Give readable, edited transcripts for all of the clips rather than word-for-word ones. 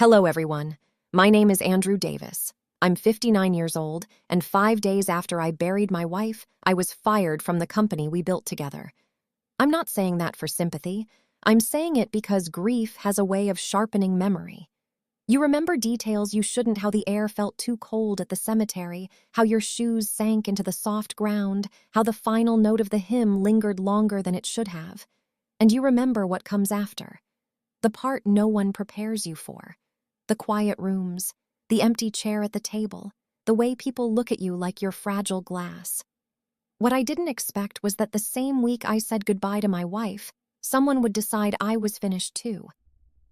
Hello, everyone. My name is Andrew Davis. I'm 59 years old, and 5 days after I buried my wife, I was fired from the company we built together. I'm not saying that for sympathy. I'm saying it because grief has a way of sharpening memory. You remember details you shouldn't, how the air felt too cold at the cemetery, how your shoes sank into the soft ground, how the final note of the hymn lingered longer than it should have. And you remember what comes after. The part no one prepares you for. The quiet rooms, the empty chair at the table, the way people look at you like you're fragile glass. What I didn't expect was that the same week I said goodbye to my wife, someone would decide I was finished too.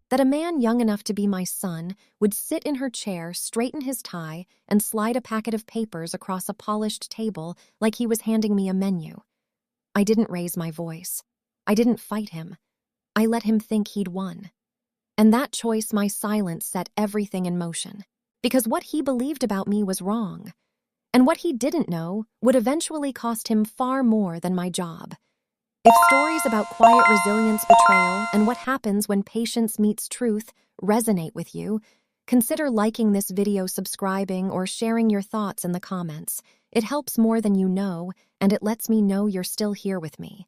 That a man young enough to be my son would sit in her chair, straighten his tie, and slide a packet of papers across a polished table like he was handing me a menu. I didn't raise my voice. I didn't fight him. I let him think he'd won. And that choice, my silence, set everything in motion. Because what he believed about me was wrong. And what he didn't know would eventually cost him far more than my job. If stories about quiet resilience, betrayal, and what happens when patience meets truth resonate with you, consider liking this video, subscribing, or sharing your thoughts in the comments. It helps more than you know, and it lets me know you're still here with me.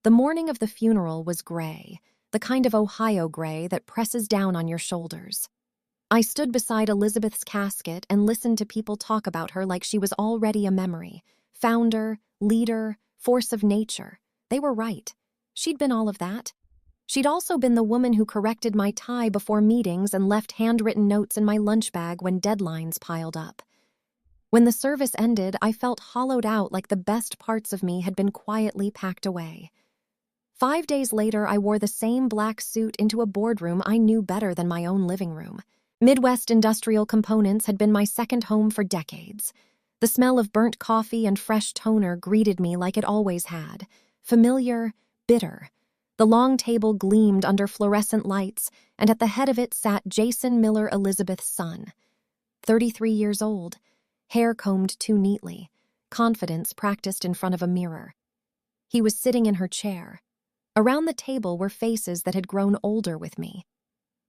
The morning of the funeral was gray, the kind of Ohio gray that presses down on your shoulders. I stood beside Elizabeth's casket and listened to people talk about her like she was already a memory. Founder, leader, force of nature. They were right. She'd been all of that. She'd also been the woman who corrected my tie before meetings and left handwritten notes in my lunch bag when deadlines piled up. When the service ended, I felt hollowed out, like the best parts of me had been quietly packed away. 5 days later, I wore the same black suit into a boardroom I knew better than my own living room. Midwest Industrial Components had been my second home for decades. The smell of burnt coffee and fresh toner greeted me like it always had. Familiar, bitter. The long table gleamed under fluorescent lights, and at the head of it sat Jason Miller, Elizabeth's son. 33 years old, hair combed too neatly, confidence practiced in front of a mirror. He was sitting in her chair. Around the table were faces that had grown older with me.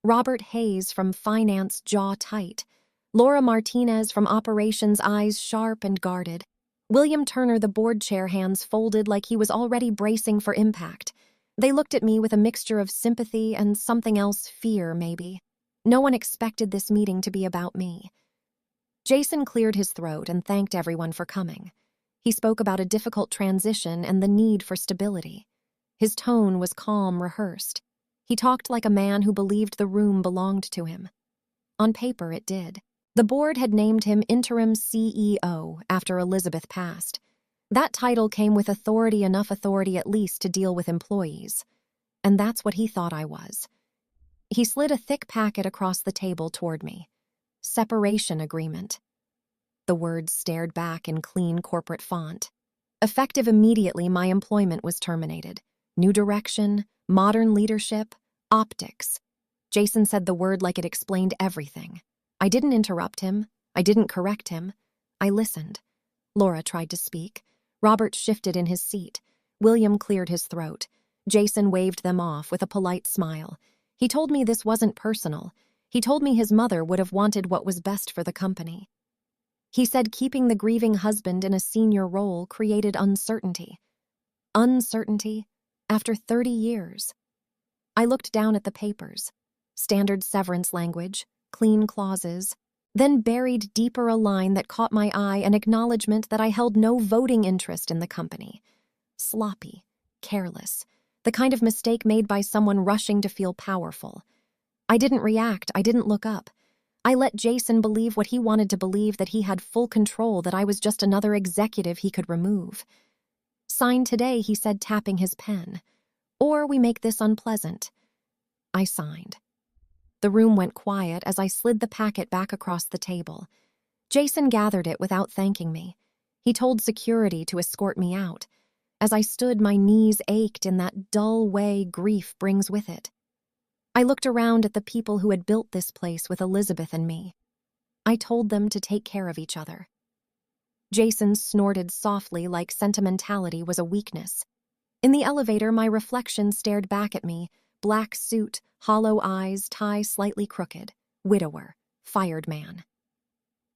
Robert Hayes from finance, jaw tight. Laura Martinez from operations, eyes sharp and guarded. William Turner, the board chair, hands folded like he was already bracing for impact. They looked at me with a mixture of sympathy and something else, fear maybe. No one expected this meeting to be about me. Jason cleared his throat and thanked everyone for coming. He spoke about a difficult transition and the need for stability. His tone was calm, rehearsed. He talked like a man who believed the room belonged to him. On paper, it did. The board had named him interim CEO after Elizabeth passed. That title came with authority, enough authority at least to deal with employees. And that's what he thought I was. He slid a thick packet across the table toward me. Separation agreement. The words stared back in clean corporate font. Effective immediately, my employment was terminated. New direction, modern leadership, optics. Jason said the word like it explained everything. I didn't interrupt him. I didn't correct him. I listened. Laura tried to speak. Robert shifted in his seat. William cleared his throat. Jason waved them off with a polite smile. He told me this wasn't personal. He told me his mother would have wanted what was best for the company. He said keeping the grieving husband in a senior role created uncertainty. Uncertainty? After 30 years. I looked down at the papers. Standard severance language, clean clauses, then buried deeper a line that caught my eye, an acknowledgement that I held no voting interest in the company. Sloppy, careless, the kind of mistake made by someone rushing to feel powerful. I didn't react, I didn't look up. I let Jason believe what he wanted to believe, that he had full control, that I was just another executive he could remove. Sign today, he said, tapping his pen. Or we make this unpleasant. I signed. The room went quiet as I slid the packet back across the table. Jason gathered it without thanking me. He told security to escort me out. As I stood, my knees ached in that dull way grief brings with it. I looked around at the people who had built this place with Elizabeth and me. I told them to take care of each other. Jason snorted softly like sentimentality was a weakness. In the elevator, my reflection stared back at me, black suit, hollow eyes, tie slightly crooked. widower, fired man.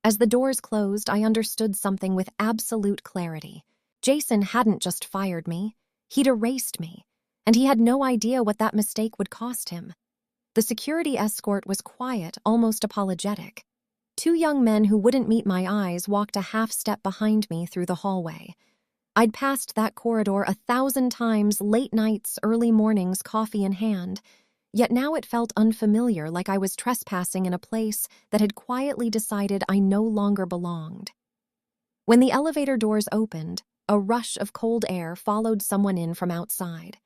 As the doors closed, I understood something with absolute clarity. Jason hadn't just fired me, he'd erased me, and he had no idea what that mistake would cost him. The security escort was quiet, almost apologetic. Two young men who wouldn't meet my eyes walked a half step behind me through the hallway. I'd passed that corridor 1,000 times, late nights, early mornings, coffee in hand, yet now it felt unfamiliar, like I was trespassing in a place that had quietly decided I no longer belonged. When the elevator doors opened, a rush of cold air followed someone in from outside.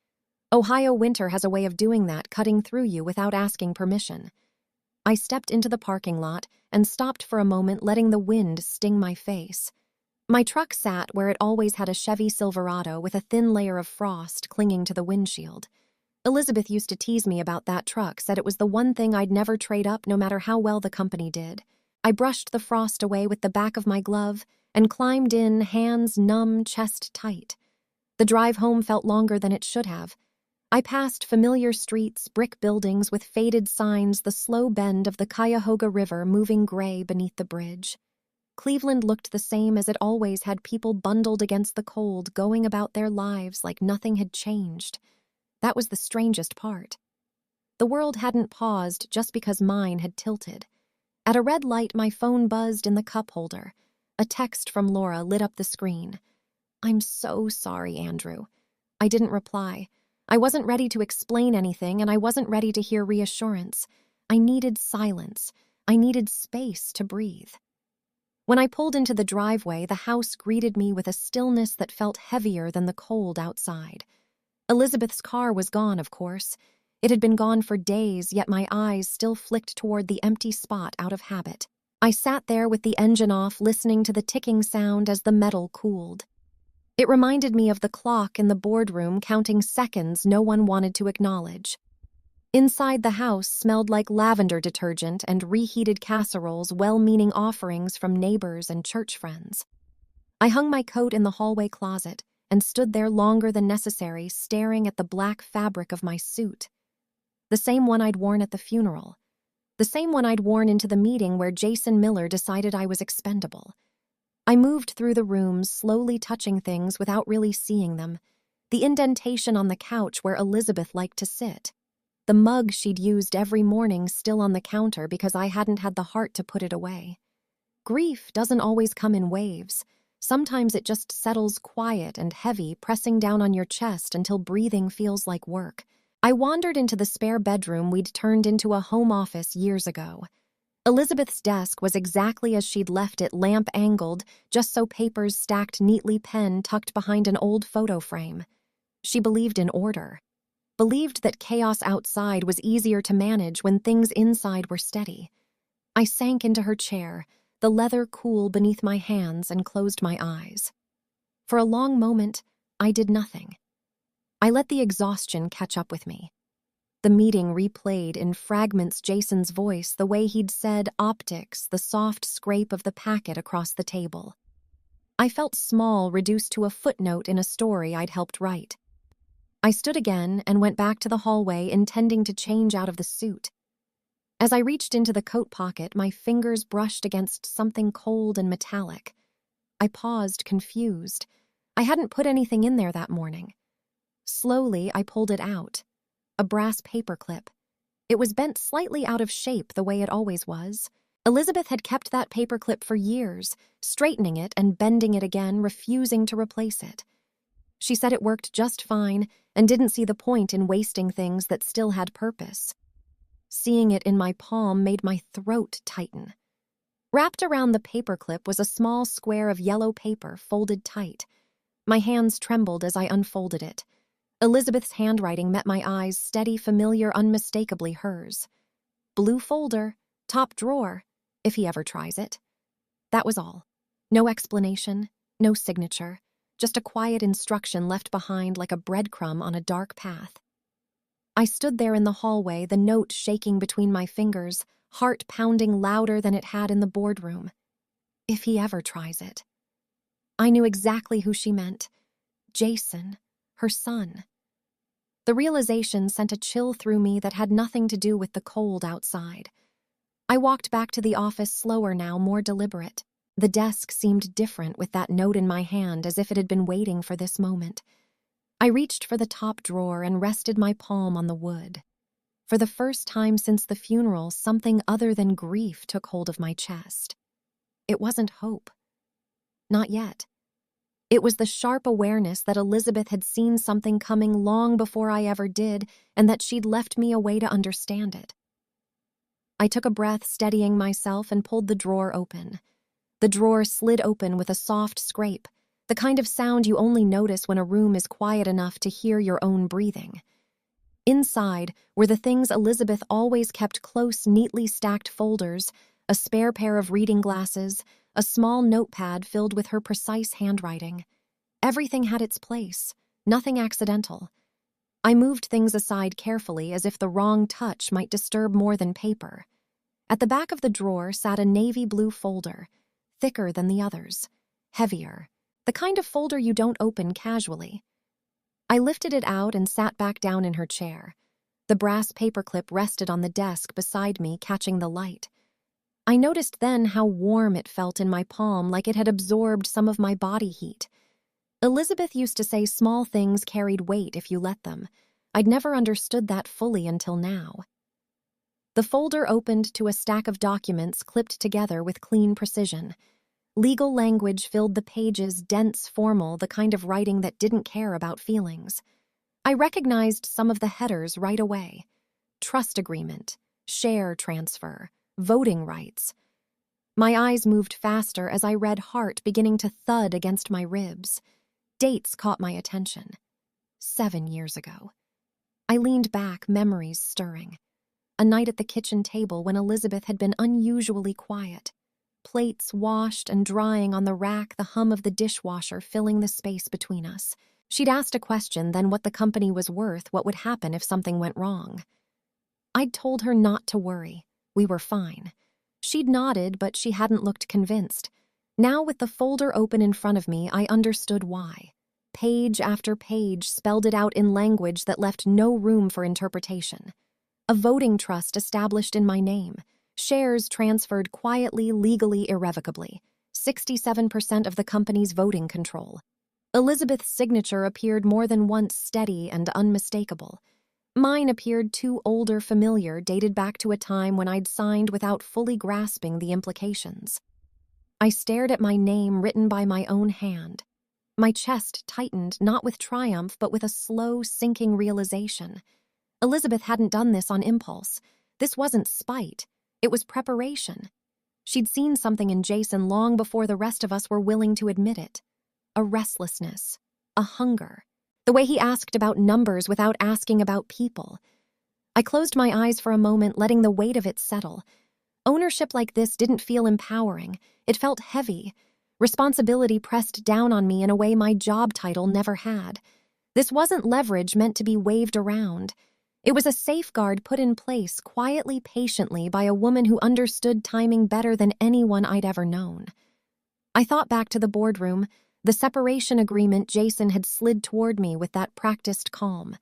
Ohio winter has a way of doing that, cutting through you without asking permission. I stepped into the parking lot and stopped for a moment, letting the wind sting my face. My truck sat where it always had, a Chevy Silverado with a thin layer of frost clinging to the windshield. Elizabeth used to tease me about that truck, said it was the one thing I'd never trade up no matter how well the company did. I brushed the frost away with the back of my glove and climbed in, hands numb, chest tight. The drive home felt longer than it should have. I passed familiar streets, brick buildings with faded signs, the slow bend of the Cuyahoga River moving gray beneath the bridge. Cleveland looked the same as it always had, people bundled against the cold, going about their lives like nothing had changed. That was the strangest part. The world hadn't paused just because mine had tilted. At a red light, my phone buzzed in the cup holder. A text from Laura lit up the screen. "I'm so sorry, Andrew." I didn't reply. I wasn't ready to explain anything, and I wasn't ready to hear reassurance. I needed silence. I needed space to breathe. When I pulled into the driveway, the house greeted me with a stillness that felt heavier than the cold outside. Elizabeth's car was gone, of course. It had been gone for days, yet my eyes still flicked toward the empty spot out of habit. I sat there with the engine off, listening to the ticking sound as the metal cooled. It reminded me of the clock in the boardroom counting seconds no one wanted to acknowledge. Inside the house smelled like lavender detergent and reheated casseroles, well-meaning offerings from neighbors and church friends. I hung my coat in the hallway closet and stood there longer than necessary, staring at the black fabric of my suit. The same one I'd worn at the funeral. The same one I'd worn into the meeting where Jason Miller decided I was expendable. I moved through the rooms, slowly touching things without really seeing them. The indentation on the couch where Elizabeth liked to sit. The mug she'd used every morning still on the counter because I hadn't had the heart to put it away. Grief doesn't always come in waves. Sometimes it just settles quiet and heavy, pressing down on your chest until breathing feels like work. I wandered into the spare bedroom we'd turned into a home office years ago. Elizabeth's desk was exactly as she'd left it, lamp-angled, just so papers stacked neatly, pen tucked behind an old photo frame. She believed in order. Believed that chaos outside was easier to manage when things inside were steady. I sank into her chair, the leather cool beneath my hands, and closed my eyes. For a long moment, I did nothing. I let the exhaustion catch up with me. The meeting replayed in fragments, Jason's voice, the way he'd said optics, the soft scrape of the packet across the table. I felt small, reduced to a footnote in a story I'd helped write. I stood again and went back to the hallway, intending to change out of the suit. As I reached into the coat pocket, my fingers brushed against something cold and metallic. I paused, confused. I hadn't put anything in there that morning. Slowly, I pulled it out. A brass paperclip. It was bent slightly out of shape, the way it always was. Elizabeth had kept that paperclip for years, straightening it and bending it again, refusing to replace it. She said it worked just fine and didn't see the point in wasting things that still had purpose. Seeing it in my palm made my throat tighten. Wrapped around the paperclip was a small square of yellow paper, folded tight. My hands trembled as I unfolded it. Elizabeth's handwriting met my eyes, steady, familiar, unmistakably hers. Blue folder, top drawer, if he ever tries it. That was all. No explanation, no signature. Just a quiet instruction left behind like a breadcrumb on a dark path. I stood there in the hallway, the note shaking between my fingers, heart pounding louder than it had in the boardroom. If he ever tries it. I knew exactly who she meant. Jason, her son. The realization sent a chill through me that had nothing to do with the cold outside. I walked back to the office slower now, more deliberate. The desk seemed different with that note in my hand, as if it had been waiting for this moment. I reached for the top drawer and rested my palm on the wood. For the first time since the funeral, something other than grief took hold of my chest. It wasn't hope. Not yet. It was the sharp awareness that Elizabeth had seen something coming long before I ever did, and that she'd left me a way to understand it. I took a breath, steadying myself, and pulled the drawer open. The drawer slid open with a soft scrape, the kind of sound you only notice when a room is quiet enough to hear your own breathing. Inside were the things Elizabeth always kept close, neatly stacked folders, a spare pair of reading glasses, a small notepad filled with her precise handwriting. Everything had its place, nothing accidental. I moved things aside carefully, as if the wrong touch might disturb more than paper. At the back of the drawer sat a navy blue folder, thicker than the others, heavier, the kind of folder you don't open casually. I lifted it out and sat back down in her chair. The brass paperclip rested on the desk beside me, catching the light. I noticed then how warm it felt in my palm, like it had absorbed some of my body heat. Elizabeth used to say small things carried weight if you let them. I'd never understood that fully until now. The folder opened to a stack of documents clipped together with clean precision. Legal language filled the pages, dense, formal, the kind of writing that didn't care about feelings. I recognized some of the headers right away. Trust agreement, share transfer, voting rights. My eyes moved faster as I read heart beginning to thud against my ribs. Dates caught my attention. 7 years ago. I leaned back, memories stirring. A night at the kitchen table when Elizabeth had been unusually quiet. Plates washed and drying on the rack, the hum of the dishwasher filling the space between us. She'd asked a question, then what the company was worth, what would happen if something went wrong. I'd told her not to worry. We were fine. She'd nodded, but she hadn't looked convinced. Now, with the folder open in front of me, I understood why. Page after page spelled it out in language that left no room for interpretation. A voting trust established in my name. Shares transferred quietly, legally, irrevocably. 67% of the company's voting control. Elizabeth's signature appeared more than once steady and unmistakable. Mine appeared too older, familiar, dated back to a time when I'd signed without fully grasping the implications. I stared at my name written by my own hand. My chest tightened, not with triumph, but with a slow, sinking realization. Elizabeth hadn't done this on impulse. This wasn't spite. It was preparation. She'd seen something in Jason long before the rest of us were willing to admit it. A restlessness, a hunger. The way he asked about numbers without asking about people. I closed my eyes for a moment, letting the weight of it settle. Ownership like this didn't feel empowering. It felt heavy. Responsibility pressed down on me in a way my job title never had. This wasn't leverage meant to be waved around. It was a safeguard put in place quietly, patiently, by a woman who understood timing better than anyone I'd ever known. I thought back to the boardroom, the separation agreement Jason had slid toward me with that practiced calm.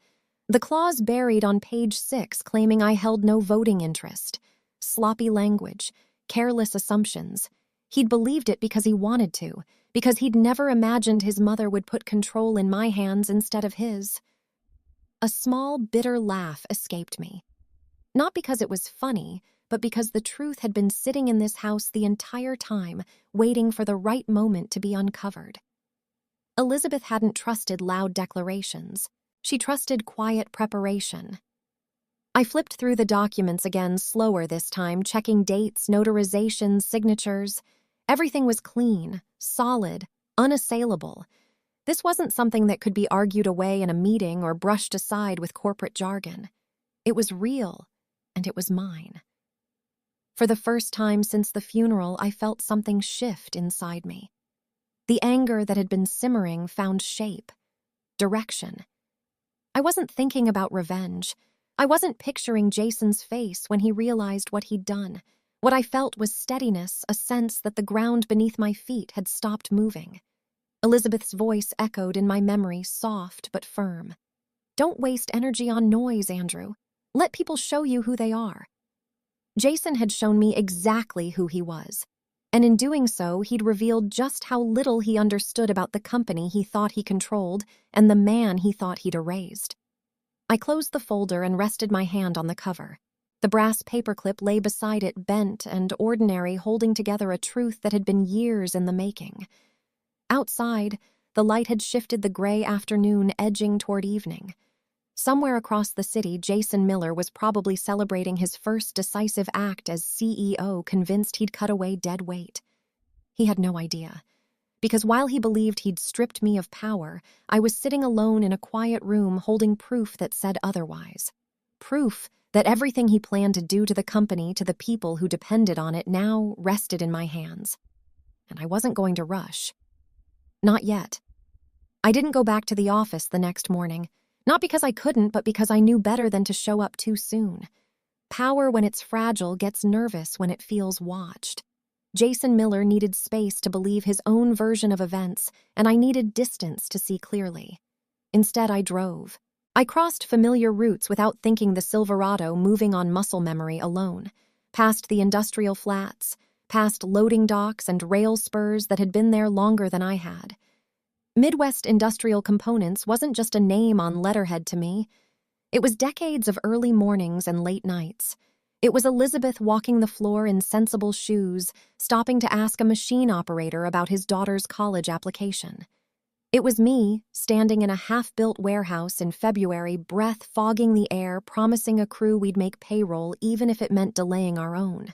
The clause buried on page 6 claiming I held no voting interest. Sloppy language, careless assumptions. He'd believed it because he wanted to, because he'd never imagined his mother would put control in my hands instead of his. A small, bitter laugh escaped me. Not because it was funny, but because the truth had been sitting in this house the entire time, waiting for the right moment to be uncovered. Elizabeth hadn't trusted loud declarations. She trusted quiet preparation. I flipped through the documents again, slower this time, checking dates, notarizations, signatures. Everything was clean, solid, unassailable. This wasn't something that could be argued away in a meeting or brushed aside with corporate jargon. It was real, and it was mine. For the first time since the funeral, I felt something shift inside me. The anger that had been simmering found shape, direction. I wasn't thinking about revenge. I wasn't picturing Jason's face when he realized what he'd done. What I felt was steadiness, a sense that the ground beneath my feet had stopped moving. Elizabeth's voice echoed in my memory, soft but firm. "Don't waste energy on noise, Andrew. Let people show you who they are." Jason had shown me exactly who he was, and in doing so, he'd revealed just how little he understood about the company he thought he controlled and the man he thought he'd erased. I closed the folder and rested my hand on the cover. The brass paperclip lay beside it, bent and ordinary, holding together a truth that had been years in the making. Outside, the light had shifted the gray afternoon, edging toward evening. Somewhere across the city, Jason Miller was probably celebrating his first decisive act as CEO, convinced he'd cut away dead weight. He had no idea, because while he believed he'd stripped me of power, I was sitting alone in a quiet room holding proof that said otherwise. Proof that everything he planned to do to the company, to the people who depended on it, now rested in my hands. And I wasn't going to rush. Not yet. I didn't go back to the office the next morning. Not because I couldn't, but because I knew better than to show up too soon. Power, when it's fragile, gets nervous when it feels watched. Jason Miller needed space to believe his own version of events, and I needed distance to see clearly. Instead, I drove. I crossed familiar routes without thinking, the Silverado moving on muscle memory alone, past the industrial flats, past loading docks and rail spurs that had been there longer than I had. Midwest Industrial Components wasn't just a name on letterhead to me. It was decades of early mornings and late nights. It was Elizabeth walking the floor in sensible shoes, stopping to ask a machine operator about his daughter's college application. It was me, standing in a half-built warehouse in February, breath fogging the air, promising a crew we'd make payroll even if it meant delaying our own.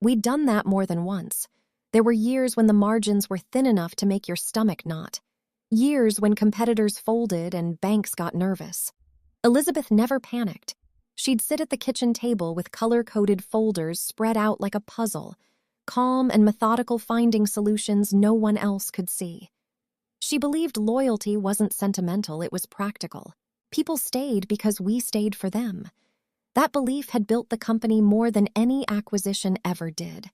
We'd done that more than once. There were years when the margins were thin enough to make your stomach knot. Years when competitors folded and banks got nervous. Elizabeth never panicked. She'd sit at the kitchen table with color-coded folders spread out like a puzzle, calm and methodical, finding solutions no one else could see. She believed loyalty wasn't sentimental, it was practical. People stayed because we stayed for them. That belief had built the company more than any acquisition ever did.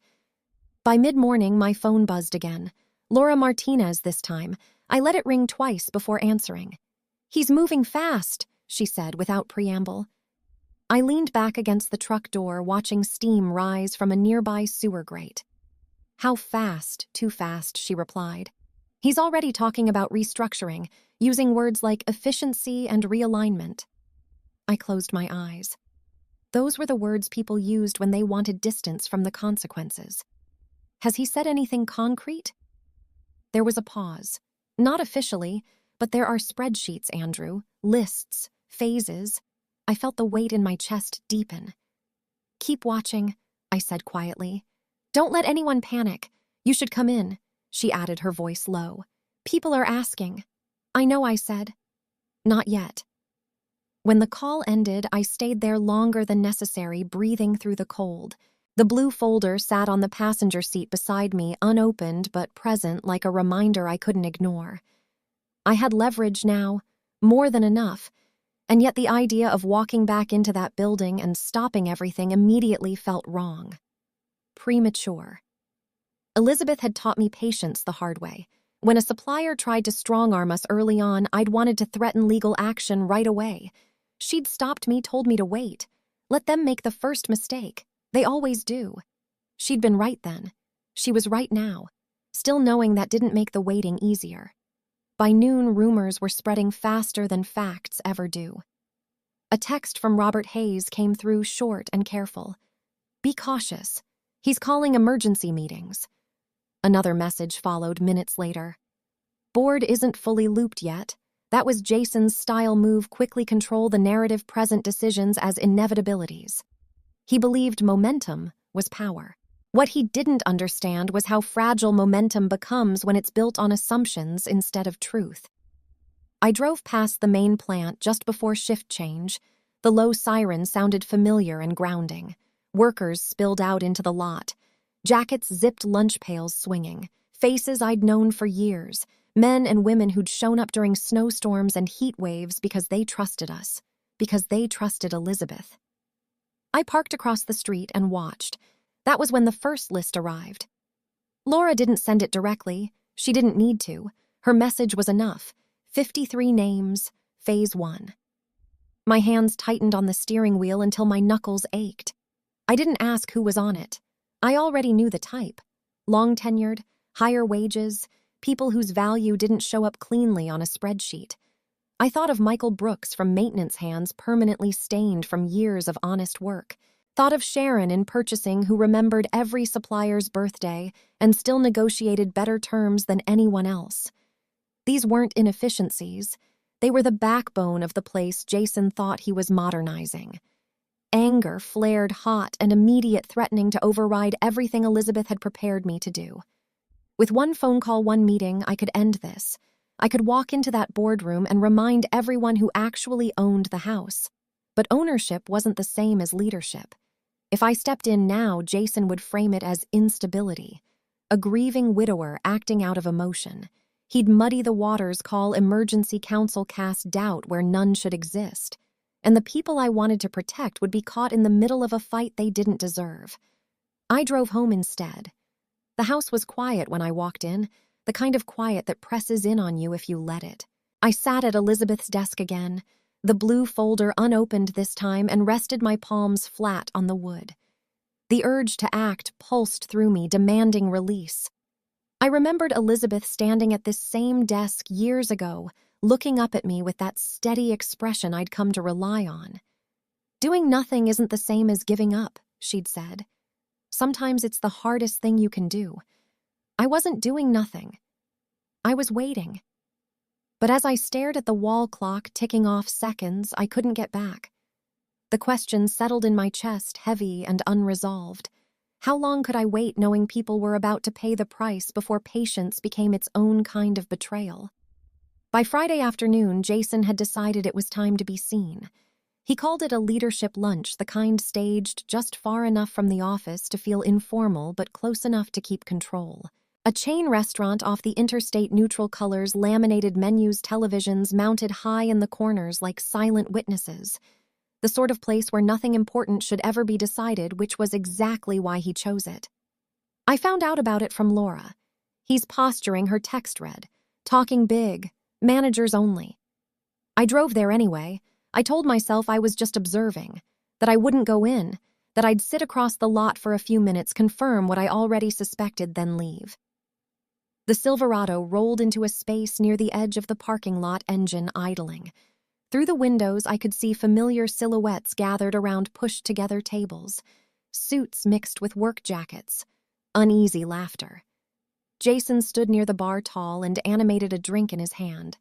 By mid-morning, my phone buzzed again. Laura Martinez this time. I let it ring twice before answering. "He's moving fast," she said without preamble. I leaned back against the truck door, watching steam rise from a nearby sewer grate. "How fast?" "Too fast," she replied. "He's already talking about restructuring, using words like efficiency and realignment." I closed my eyes. Those were the words people used when they wanted distance from the consequences. Has he said anything concrete? There was a pause. Not officially, but there are spreadsheets, Andrew, lists, phases. I felt the weight in my chest deepen. "Keep watching," I said quietly. "Don't let anyone panic. You should come in," she added, her voice low. "People are asking." "I know," I said. "Not yet." When the call ended, I stayed there longer than necessary, breathing through the cold. The blue folder sat on the passenger seat beside me, unopened but present, like a reminder I couldn't ignore. I had leverage now, more than enough, and yet the idea of walking back into that building and stopping everything immediately felt wrong. Premature. Elizabeth had taught me patience the hard way. When a supplier tried to strong-arm us early on, I'd wanted to threaten legal action right away. She'd stopped me, told me to wait. Let them make the first mistake. They always do. She'd been right then. She was right now, still knowing that didn't make the waiting easier. By noon, rumors were spreading faster than facts ever do. A text from Robert Hayes came through, short and careful. "Be cautious. He's calling emergency meetings." Another message followed minutes later. "Board isn't fully looped yet." That was Jason's style move, quickly control the narrative, present decisions as inevitabilities. He believed momentum was power. What he didn't understand was how fragile momentum becomes when it's built on assumptions instead of truth. I drove past the main plant just before shift change. The low siren sounded familiar and grounding. Workers spilled out into the lot. Jackets zipped, lunch pails swinging. Faces I'd known for years. Men and women who'd shown up during snowstorms and heat waves because they trusted us. Because they trusted Elizabeth. I parked across the street and watched. That was when the first list arrived. Laura didn't send it directly. She didn't need to. Her message was enough. 53 names, Phase 1. My hands tightened on the steering wheel until my knuckles ached. I didn't ask who was on it. I already knew the type. Long-tenured, higher wages, people whose value didn't show up cleanly on a spreadsheet. I thought of Michael Brooks from maintenance hands permanently stained from years of honest work. Thought of Sharon in purchasing who remembered every supplier's birthday and still negotiated better terms than anyone else. These weren't inefficiencies. They were the backbone of the place Jason thought he was modernizing. Anger flared hot and immediate, threatening to override everything Elizabeth had prepared me to do. With one phone call, one meeting, I could end this. I could walk into that boardroom and remind everyone who actually owned the house. But ownership wasn't the same as leadership. If I stepped in now, Jason would frame it as instability. A grieving widower acting out of emotion. He'd muddy the waters, call emergency counsel, cast doubt where none should exist. And the people I wanted to protect would be caught in the middle of a fight they didn't deserve. I drove home instead. The house was quiet when I walked in, the kind of quiet that presses in on you if you let it. I sat at Elizabeth's desk again, the blue folder unopened this time, and rested my palms flat on the wood. The urge to act pulsed through me, demanding release. I remembered Elizabeth standing at this same desk years ago, looking up at me with that steady expression I'd come to rely on. Doing nothing isn't the same as giving up, she'd said. Sometimes it's the hardest thing you can do. I wasn't doing nothing. I was waiting. But as I stared at the wall clock ticking off seconds, I couldn't get back. The question settled in my chest, heavy and unresolved. How long could I wait, knowing people were about to pay the price before patience became its own kind of betrayal? By Friday afternoon, Jason had decided it was time to be seen. He called it a leadership lunch, the kind staged just far enough from the office to feel informal but close enough to keep control. A chain restaurant off the interstate, neutral colors, laminated menus, televisions mounted high in the corners like silent witnesses. The sort of place where nothing important should ever be decided, which was exactly why he chose it. I found out about it from Laura. He's posturing, her text read. Talking big. Managers only. I drove there anyway. I told myself I was just observing, that I wouldn't go in, that I'd sit across the lot for a few minutes, confirm what I already suspected, then leave. The Silverado rolled into a space near the edge of the parking lot, engine idling. Through the windows, I could see familiar silhouettes gathered around pushed-together tables, suits mixed with work jackets, uneasy laughter. Jason stood near the bar, tall and animated, a drink in his hand.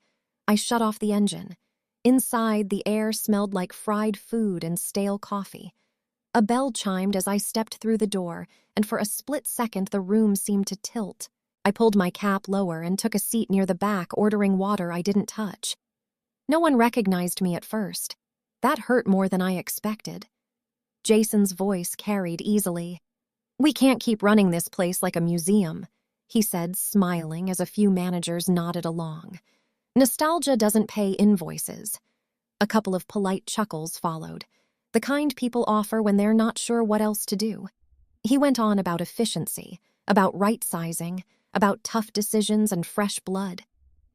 I shut off the engine. Inside, the air smelled like fried food and stale coffee. A bell chimed as I stepped through the door, and for a split second the room seemed to tilt. I pulled my cap lower and took a seat near the back, ordering water I didn't touch. No one recognized me at first. That hurt more than I expected. Jason's voice carried easily. "We can't keep running this place like a museum," he said, smiling as a few managers nodded along. "Nostalgia doesn't pay invoices." A couple of polite chuckles followed, the kind people offer when they're not sure what else to do. He went on about efficiency, about right-sizing, about tough decisions and fresh blood.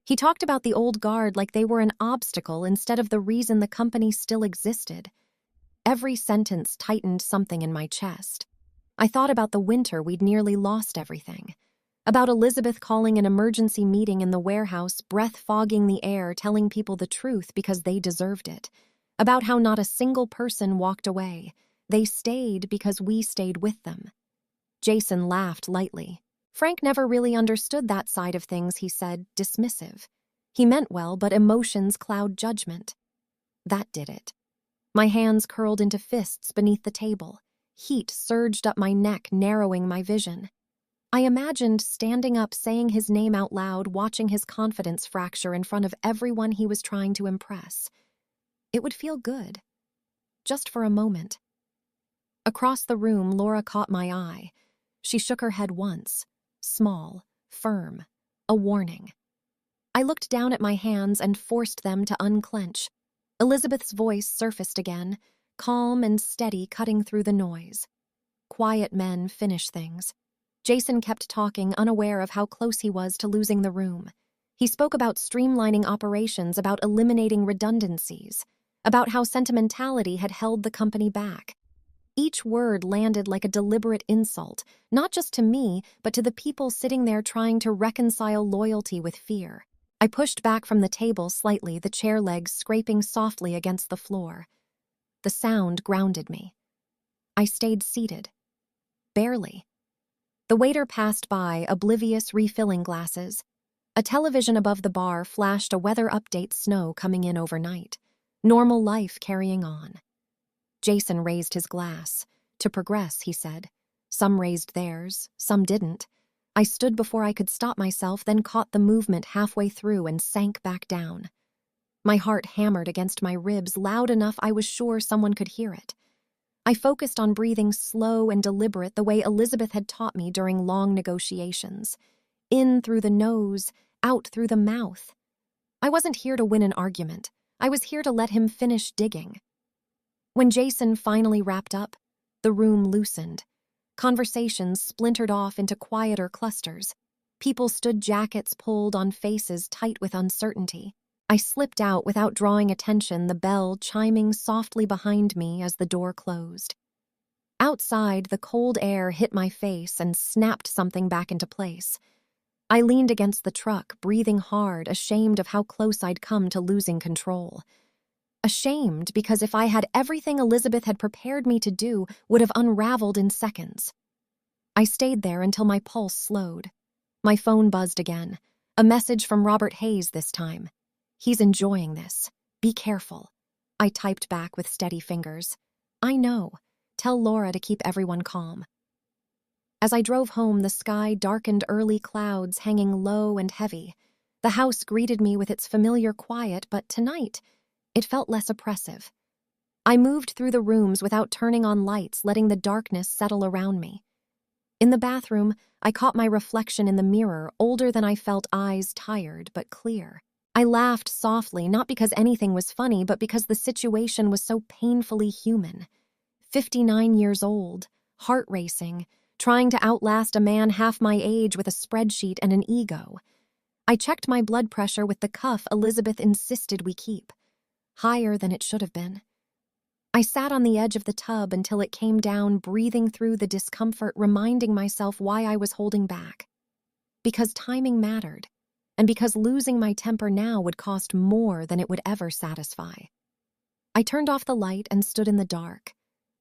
He talked about the old guard like they were an obstacle instead of the reason the company still existed. Every sentence tightened something in my chest. I thought about the winter we'd nearly lost everything. About Elizabeth calling an emergency meeting in the warehouse, breath fogging the air, telling people the truth because they deserved it. About how not a single person walked away. They stayed because we stayed with them. Jason laughed lightly. "Frank never really understood that side of things," he said, dismissive. He meant well, but emotions cloud judgment. That did it. My hands curled into fists beneath the table. Heat surged up my neck, narrowing my vision. I imagined standing up, saying his name out loud, watching his confidence fracture in front of everyone he was trying to impress. It would feel good. Just for a moment. Across the room, Laura caught my eye. She shook her head once. Small, firm, a warning. I looked down at my hands and forced them to unclench. Elizabeth's voice surfaced again, calm and steady, cutting through the noise. Quiet men finish things. Jason kept talking, unaware of how close he was to losing the room. He spoke about streamlining operations, about eliminating redundancies, about how sentimentality had held the company back. Each word landed like a deliberate insult, not just to me, but to the people sitting there trying to reconcile loyalty with fear. I pushed back from the table slightly, the chair legs scraping softly against the floor. The sound grounded me. I stayed seated. Barely. The waiter passed by, oblivious, refilling glasses. A television above the bar flashed a weather update: snow coming in overnight. Normal life carrying on. Jason raised his glass. To progress, he said. Some raised theirs, some didn't. I stood before I could stop myself, then caught the movement halfway through and sank back down. My heart hammered against my ribs, loud enough I was sure someone could hear it. I focused on breathing slow and deliberate, the way Elizabeth had taught me during long negotiations. In through the nose, out through the mouth. I wasn't here to win an argument. I was here to let him finish digging. When Jason finally wrapped up, the room loosened. Conversations splintered off into quieter clusters. People stood, jackets pulled on, faces tight with uncertainty. I slipped out without drawing attention, the bell chiming softly behind me as the door closed. Outside, the cold air hit my face and snapped something back into place. I leaned against the truck, breathing hard, ashamed of how close I'd come to losing control. Ashamed because if I had everything Elizabeth had prepared me to do, would have unraveled in seconds. I stayed there until my pulse slowed. My phone buzzed again. A message from Robert Hayes this time. He's enjoying this. Be careful. I typed back with steady fingers. I know. Tell Laura to keep everyone calm. As I drove home, the sky darkened, early clouds hanging low and heavy. The house greeted me with its familiar quiet, but tonight, it felt less oppressive. I moved through the rooms without turning on lights, letting the darkness settle around me. In the bathroom, I caught my reflection in the mirror, older than I felt, eyes tired but clear. I laughed softly, not because anything was funny, but because the situation was so painfully human. 59 years old, heart racing, trying to outlast a man half my age with a spreadsheet and an ego. I checked my blood pressure with the cuff Elizabeth insisted we keep. Higher than it should have been. I sat on the edge of the tub until it came down, breathing through the discomfort, reminding myself why I was holding back. Because timing mattered, and because losing my temper now would cost more than it would ever satisfy. I turned off the light and stood in the dark,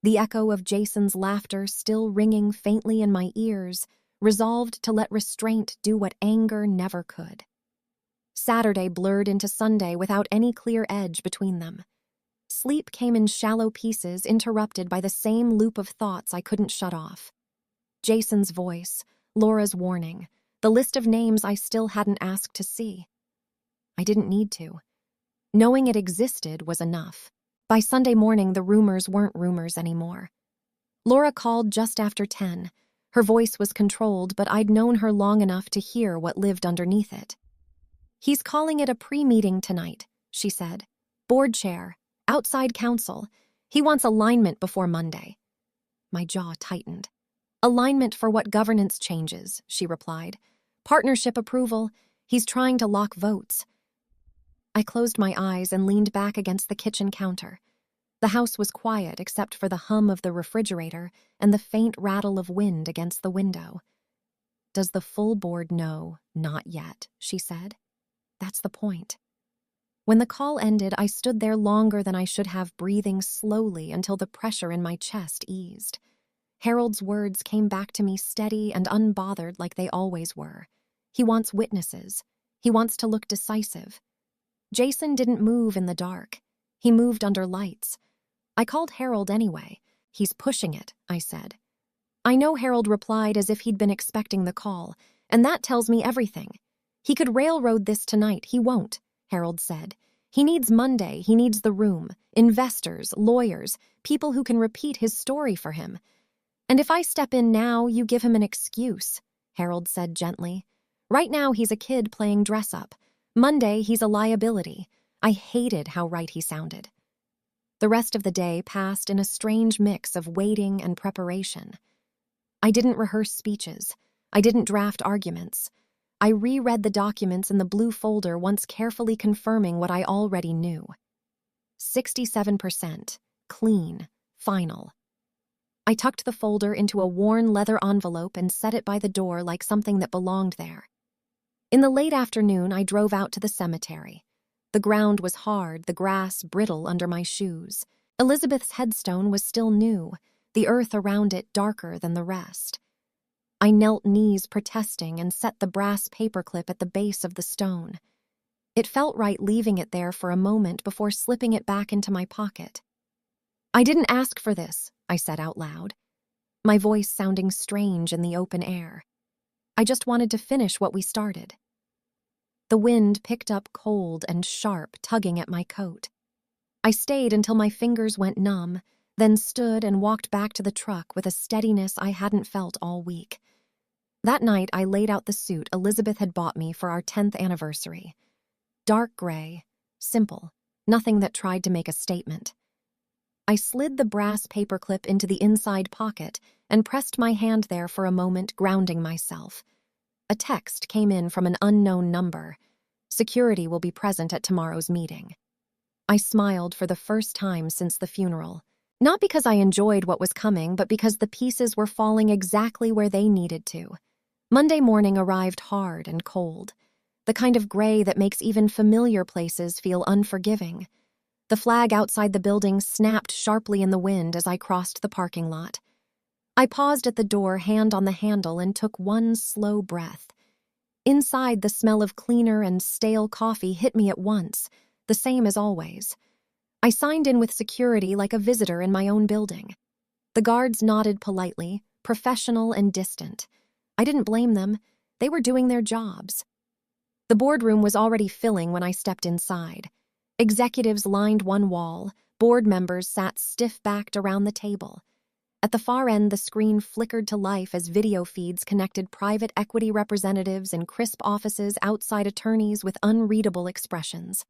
the echo of Jason's laughter still ringing faintly in my ears, resolved to let restraint do what anger never could. Saturday blurred into Sunday without any clear edge between them. Sleep came in shallow pieces, interrupted by the same loop of thoughts I couldn't shut off. Jason's voice, Laura's warning, the list of names I still hadn't asked to see. I didn't need to. Knowing it existed was enough. By Sunday morning, the rumors weren't rumors anymore. Laura called just after 10. Her voice was controlled, but I'd known her long enough to hear what lived underneath it. He's calling it a pre-meeting tonight, she said. Board chair, outside counsel. He wants alignment before Monday. My jaw tightened. Alignment for what governance changes, she replied. Partnership approval. He's trying to lock votes. I closed my eyes and leaned back against the kitchen counter. The house was quiet except for the hum of the refrigerator and the faint rattle of wind against the window. Does the full board know? Not yet, she said. That's the point. When the call ended, I stood there longer than I should have, breathing slowly until the pressure in my chest eased. Harold's words came back to me steady and unbothered like they always were. He wants witnesses. He wants to look decisive. Jason didn't move in the dark. He moved under lights. I called Harold anyway. He's pushing it, I said. I know Harold replied as if he'd been expecting the call, and that tells me everything. He could railroad this tonight. He won't, Harold said. He needs Monday. He needs the room, investors, lawyers, people who can repeat his story for him. And if I step in now, you give him an excuse, Harold said gently. Right now, he's a kid playing dress-up. Monday, he's a liability. I hated how right he sounded. The rest of the day passed in a strange mix of waiting and preparation. I didn't rehearse speeches. I didn't draft arguments. I reread the documents in the blue folder, once carefully confirming what I already knew. 67%. Clean. Final. I tucked the folder into a worn leather envelope and set it by the door like something that belonged there. In the late afternoon, I drove out to the cemetery. The ground was hard, the grass brittle under my shoes. Elizabeth's headstone was still new, the earth around it darker than the rest. I knelt knees protesting and set the brass paperclip at the base of the stone. It felt right leaving it there for a moment before slipping it back into my pocket. "I didn't ask for this," I said out loud, my voice sounding strange in the open air. "I just wanted to finish what we started." The wind picked up cold and sharp, tugging at my coat. I stayed until my fingers went numb, then stood and walked back to the truck with a steadiness I hadn't felt all week. That night, I laid out the suit Elizabeth had bought me for our 10th anniversary. Dark gray, simple, nothing that tried to make a statement. I slid the brass paperclip into the inside pocket and pressed my hand there for a moment, grounding myself. A text came in from an unknown number. "Security will be present at tomorrow's meeting." I smiled for the first time since the funeral. Not because I enjoyed what was coming, but because the pieces were falling exactly where they needed to. Monday morning arrived hard and cold, the kind of gray that makes even familiar places feel unforgiving. The flag outside the building snapped sharply in the wind as I crossed the parking lot. I paused at the door, hand on the handle, and took one slow breath. Inside, the smell of cleaner and stale coffee hit me at once, the same as always. I signed in with security like a visitor in my own building. The guards nodded politely, professional and distant. I didn't blame them. They were doing their jobs. The boardroom was already filling when I stepped inside. Executives lined one wall, board members sat stiff-backed around the table. At the far end, the screen flickered to life as video feeds connected private equity representatives in crisp offices outside attorneys with unreadable expressions.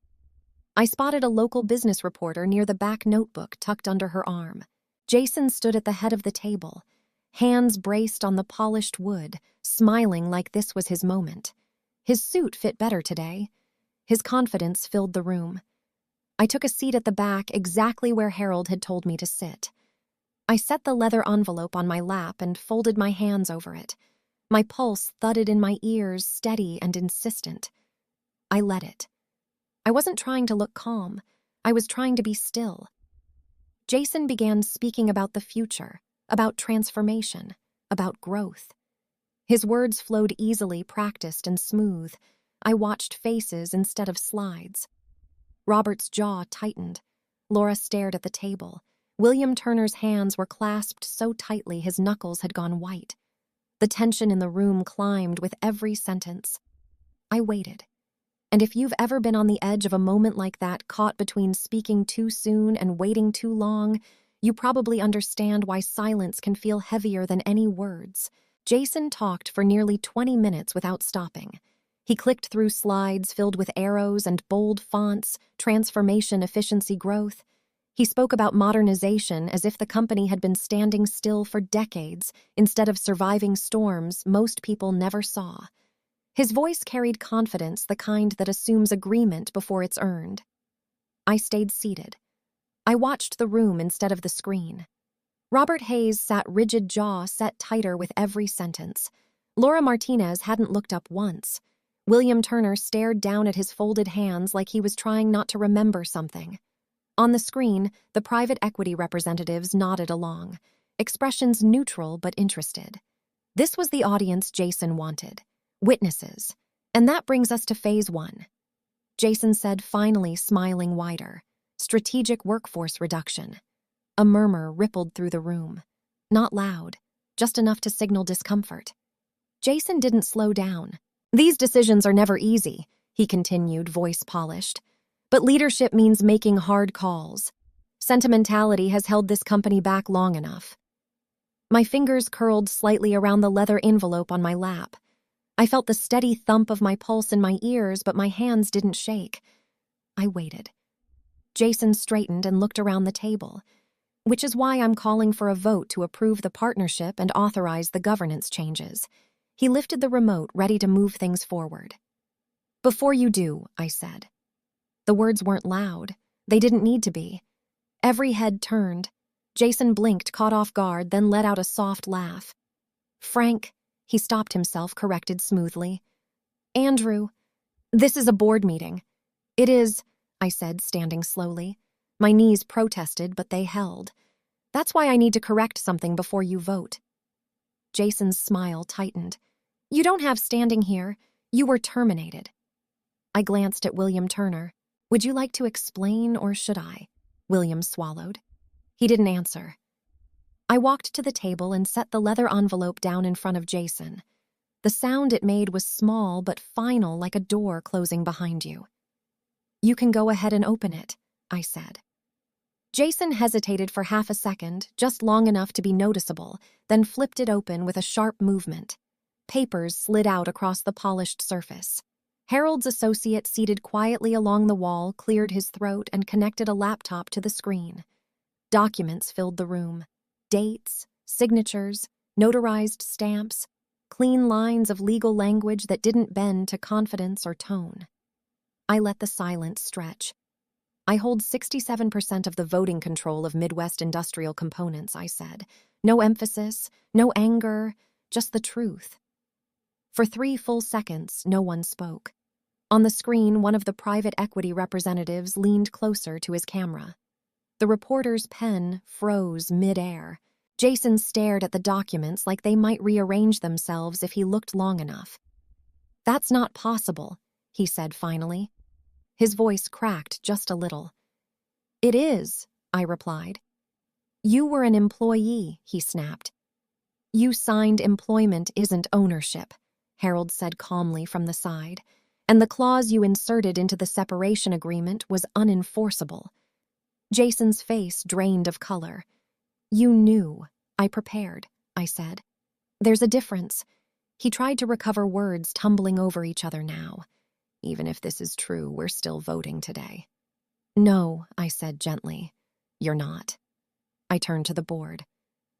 I spotted a local business reporter near the back notebook tucked under her arm. Jason stood at the head of the table, hands braced on the polished wood, smiling like this was his moment. His suit fit better today. His confidence filled the room. I took a seat at the back, exactly where Harold had told me to sit. I set the leather envelope on my lap and folded my hands over it. My pulse thudded in my ears, steady and insistent. I let it. I wasn't trying to look calm. I was trying to be still. Jason began speaking about the future, about transformation, about growth. His words flowed easily, practiced and smooth. I watched faces instead of slides. Robert's jaw tightened. Laura stared at the table. William Turner's hands were clasped so tightly his knuckles had gone white. The tension in the room climbed with every sentence. I waited. And if you've ever been on the edge of a moment like that, caught between speaking too soon and waiting too long, you probably understand why silence can feel heavier than any words. Jason talked for nearly 20 minutes without stopping. He clicked through slides filled with arrows and bold fonts, transformation, efficiency, growth. He spoke about modernization as if the company had been standing still for decades instead of surviving storms most people never saw. His voice carried confidence, the kind that assumes agreement before it's earned. I stayed seated. I watched the room instead of the screen. Robert Hayes sat rigid, jaw set tighter with every sentence. Laura Martinez hadn't looked up once. William Turner stared down at his folded hands like he was trying not to remember something. On the screen, the private equity representatives nodded along, expressions neutral but interested. This was the audience Jason wanted. Witnesses. And that brings us to phase 1. Jason said, finally smiling wider. Strategic workforce reduction. A murmur rippled through the room. Not loud, just enough to signal discomfort. Jason didn't slow down. "These decisions are never easy," he continued, voice polished. "But leadership means making hard calls. Sentimentality has held this company back long enough." My fingers curled slightly around the leather envelope on my lap. I felt the steady thump of my pulse in my ears, but my hands didn't shake. I waited. Jason straightened and looked around the table, which is why I'm calling for a vote to approve the partnership and authorize the governance changes. He lifted the remote, ready to move things forward. "Before you do," I said. The words weren't loud. They didn't need to be. Every head turned. Jason blinked, caught off guard, then let out a soft laugh. Frank, he stopped himself, corrected smoothly. Andrew, this is a board meeting. It is, I said, standing slowly. My knees protested, but they held. That's why I need to correct something before you vote. Jason's smile tightened. You don't have standing here. You were terminated. I glanced at William Turner. Would you like to explain, or should I? William swallowed. He didn't answer. I walked to the table and set the leather envelope down in front of Jason. The sound it made was small but final, like a door closing behind you. You can go ahead and open it, I said. Jason hesitated for half a second, just long enough to be noticeable, then flipped it open with a sharp movement. Papers slid out across the polished surface. Harold's associate, seated quietly along the wall, cleared his throat and connected a laptop to the screen. Documents filled the room. Dates, signatures, notarized stamps, clean lines of legal language that didn't bend to confidence or tone. I let the silence stretch. I hold 67% of the voting control of Midwest Industrial Components, I said. No emphasis, no anger, just the truth. For 3 full seconds, no one spoke. On the screen, one of the private equity representatives leaned closer to his camera. The reporter's pen froze mid-air. Jason stared at the documents like they might rearrange themselves if he looked long enough. That's not possible, he said finally. His voice cracked just a little. It is, I replied. You were an employee, he snapped. You signed employment isn't ownership, Harold said calmly from the side, and the clause you inserted into the separation agreement was unenforceable. Jason's face drained of color. You knew. I prepared, I said. There's a difference. He tried to recover words tumbling over each other now. Even if this is true, we're still voting today. No, I said gently. You're not. I turned to the board.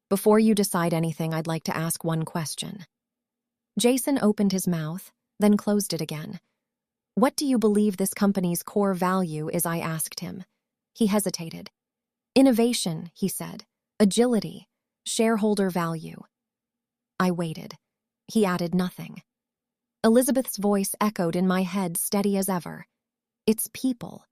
Before you decide anything, I'd like to ask one question. Jason opened his mouth, then closed it again. What do you believe this company's core value is? I asked him. He hesitated. Innovation, he said. Agility. Shareholder value. I waited. He added nothing. Elizabeth's voice echoed in my head, steady as ever. It's people.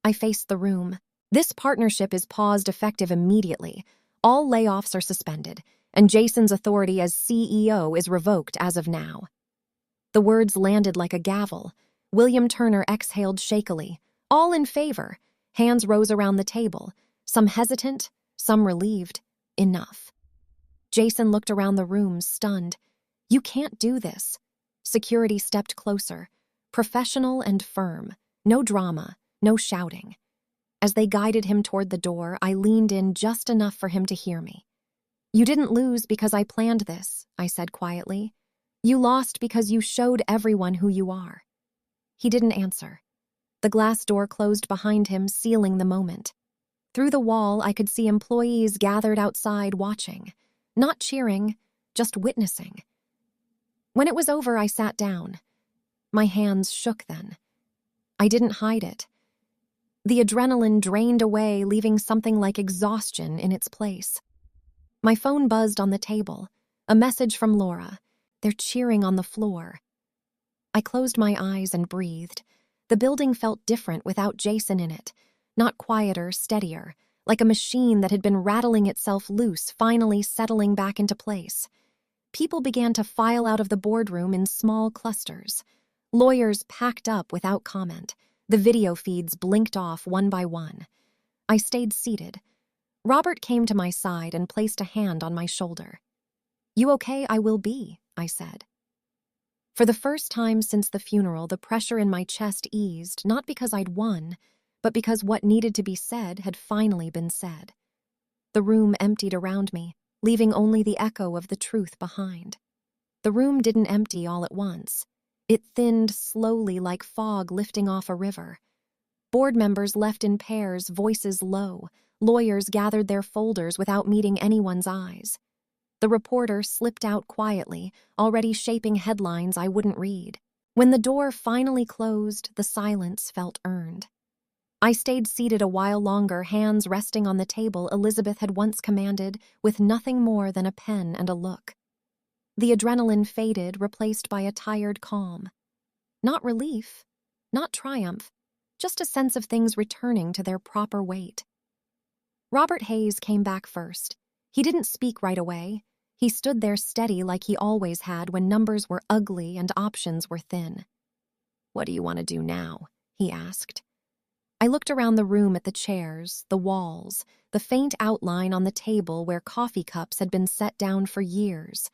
I faced the room. This partnership is paused effective immediately. All layoffs are suspended, and Jason's authority as CEO is revoked as of now. The words landed like a gavel. William Turner exhaled shakily. All in favor. Hands rose around the table, some hesitant, some relieved. Enough. Jason looked around the room, stunned. You can't do this. Security stepped closer, professional and firm. No drama, no shouting. As they guided him toward the door, I leaned in just enough for him to hear me. You didn't lose because I planned this, I said quietly. You lost because you showed everyone who you are. He didn't answer. The glass door closed behind him, sealing the moment. Through the wall, I could see employees gathered outside watching, not cheering, just witnessing. When it was over, I sat down. My hands shook then. I didn't hide it. The adrenaline drained away, leaving something like exhaustion in its place. My phone buzzed on the table. A message from Laura. They're cheering on the floor. I closed my eyes and breathed. The building felt different without Jason in it. Not quieter, steadier, like a machine that had been rattling itself loose, finally settling back into place. People began to file out of the boardroom in small clusters. Lawyers packed up without comment. The video feeds blinked off one by one. I stayed seated. Robert came to my side and placed a hand on my shoulder. You okay? I will be, I said. For the first time since the funeral, the pressure in my chest eased, not because I'd won, but because what needed to be said had finally been said. The room emptied around me, leaving only the echo of the truth behind. The room didn't empty all at once. It thinned slowly like fog lifting off a river. Board members left in pairs, voices low. Lawyers gathered their folders without meeting anyone's eyes. The reporter slipped out quietly, already shaping headlines I wouldn't read. When the door finally closed, the silence felt earned. I stayed seated a while longer, hands resting on the table Elizabeth had once commanded, with nothing more than a pen and a look. The adrenaline faded, replaced by a tired calm. Not relief, not triumph, just a sense of things returning to their proper weight. Robert Hayes came back first. He didn't speak right away. He stood there steady like he always had when numbers were ugly and options were thin. "What do you want to do now?" he asked. I looked around the room at the chairs, the walls, the faint outline on the table where coffee cups had been set down for years.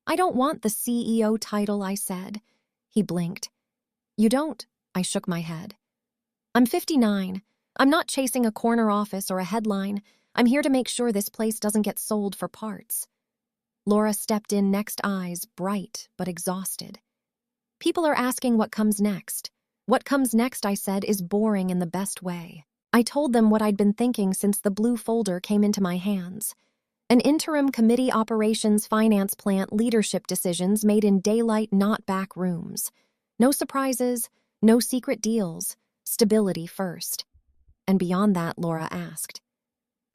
"I don't want the CEO title," I said. He blinked. "You don't?" I shook my head. "I'm 59. I'm not chasing a corner office or a headline. I'm here to make sure this place doesn't get sold for parts." Laura stepped in next, eyes bright but exhausted. "People are asking what comes next." "What comes next," I said, "is boring in the best way." I told them what I'd been thinking since the blue folder came into my hands. An interim committee, operations, finance, plant, leadership decisions made in daylight, not back rooms. No surprises, no secret deals, stability first. "And beyond that?" Laura asked.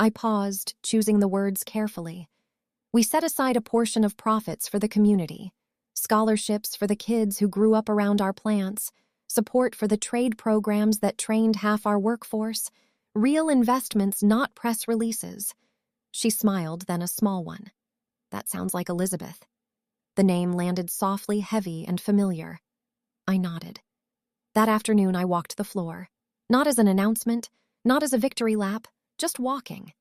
I paused, choosing the words carefully. "We set aside a portion of profits for the community. Scholarships for the kids who grew up around our plants, support for the trade programs that trained half our workforce, real investments, not press releases." She smiled, then a small one. "That sounds like Elizabeth." The name landed softly, heavy, and familiar. I nodded. That afternoon I walked the floor. Not as an announcement, not as a victory lap, just walking.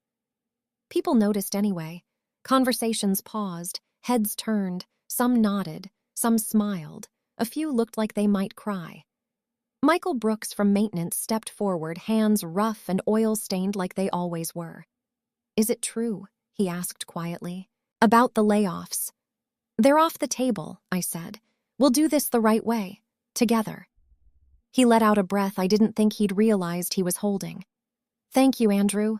People noticed anyway. Conversations paused, heads turned, some nodded, some smiled, a few looked like they might cry. Michael Brooks from maintenance stepped forward, hands rough and oil-stained like they always were. "Is it true?" he asked quietly. "About the layoffs?" "They're off the table," I said. "We'll do this the right way, together." He let out a breath I didn't think he'd realized he was holding. "Thank you, Andrew."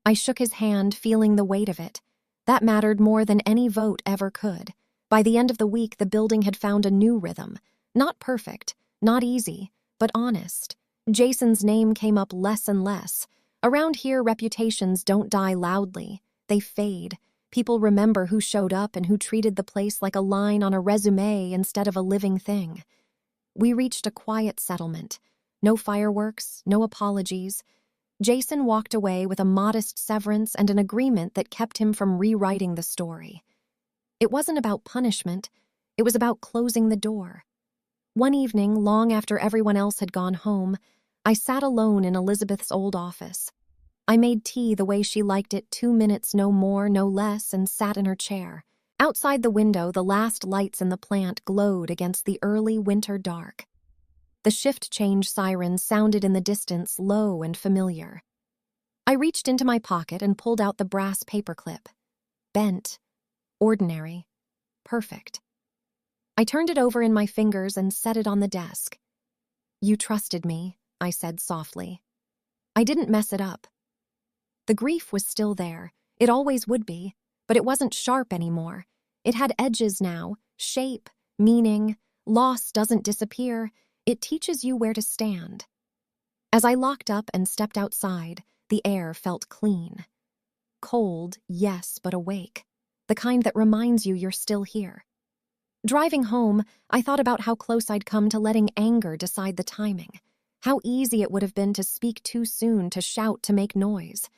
I shook his hand, feeling the weight of it. That mattered more than any vote ever could. By the end of the week, the building had found a new rhythm. Not perfect, not easy, but honest. Jason's name came up less and less. Around here, reputations don't die loudly. They fade. People remember who showed up and who treated the place like a line on a resume instead of a living thing. We reached a quiet settlement. No fireworks, no apologies. Jason walked away with a modest severance and an agreement that kept him from rewriting the story. It wasn't about punishment. It was about closing the door. One evening, long after everyone else had gone home, I sat alone in Elizabeth's old office. I made tea the way she liked it, 2 minutes, no more, no less, and sat in her chair. Outside the window, the last lights in the plant glowed against the early winter dark. The shift change sirens sounded in the distance, low and familiar. I reached into my pocket and pulled out the brass paperclip. Bent, ordinary, perfect. I turned it over in my fingers and set it on the desk. "You trusted me," I said softly. I didn't mess it up. The grief was still there. It always would be, but it wasn't sharp anymore. It had edges now, shape, meaning. Loss doesn't disappear. It teaches you where to stand. As I locked up and stepped outside, the air felt clean. Cold, yes, but awake. The kind that reminds you you're still here. Driving home, I thought about how close I'd come to letting anger decide the timing. How easy it would have been to speak too soon, to shout, to make noise.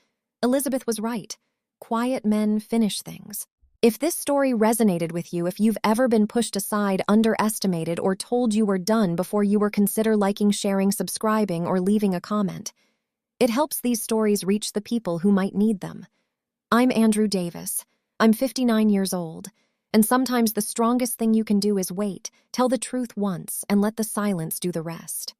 Elizabeth was right. Quiet men finish things. If this story resonated with you, if you've ever been pushed aside, underestimated, or told you were done before you were, consider liking, sharing, subscribing, or leaving a comment. It helps these stories reach the people who might need them. I'm Andrew Davis. I'm 59 years old. And sometimes the strongest thing you can do is wait, tell the truth once, and let the silence do the rest.